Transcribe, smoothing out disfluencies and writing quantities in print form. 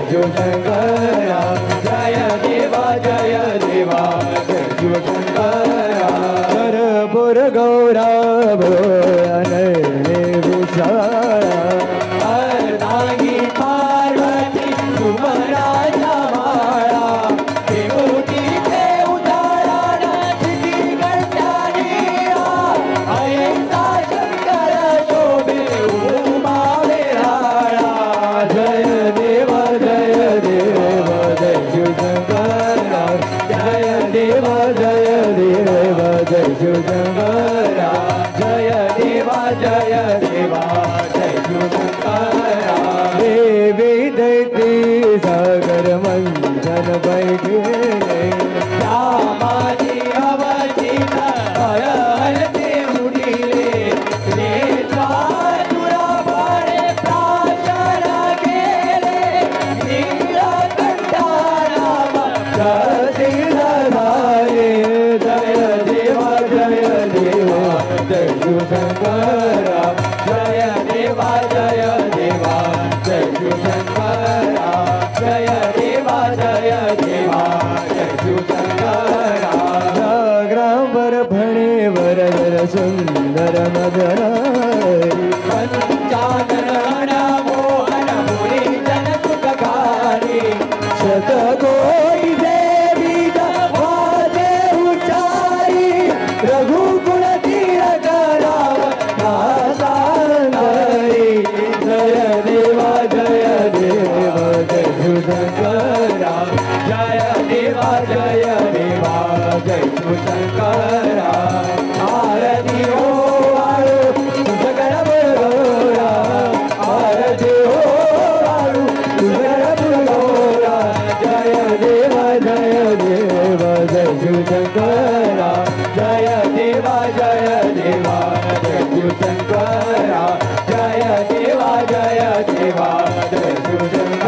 शिवशंकरा जय देवा जय देवा जय शिवशंकरा कर्पूर गौरव अनन्य भूषण अर्धांगी पार्वती सुमराजा माळा विभूती ते उदाहरण सिद्धी कंठानिया अहिंसा शंकर शोभे उमा विराळा जय देव जय शिवशंकरा जय देव जय शिवशंकरा जय देवा जय शिवशंकरा देवी दैती सागर मंथन बैठे रामाजी अवचित हरते उडिले नेत्रासुरा बळे प्राशन गेले नीलकंठा राम जय देवा जय शिवशंकरा जय देवा जय शिवशंकरा जय देवा जय शिवशंकरा ग्रामवर फणे वरदर सुंदर मदन पंचानन मोहन मुरी जन सुखकारी शतकोटी देवी वाजे उचारी रघुकुल तीरथ राम दासांतरी जय देवा जय शिवशंकरा जय देवा जय शिवशंकरा आरती हो वाळू तुझगड बरोरा आरती हो वाळू तुझगड बरोरा जय देवा जय शिवशंकरा जय देवा जय शिवशंकरा जय देवा जय शिवशंकरा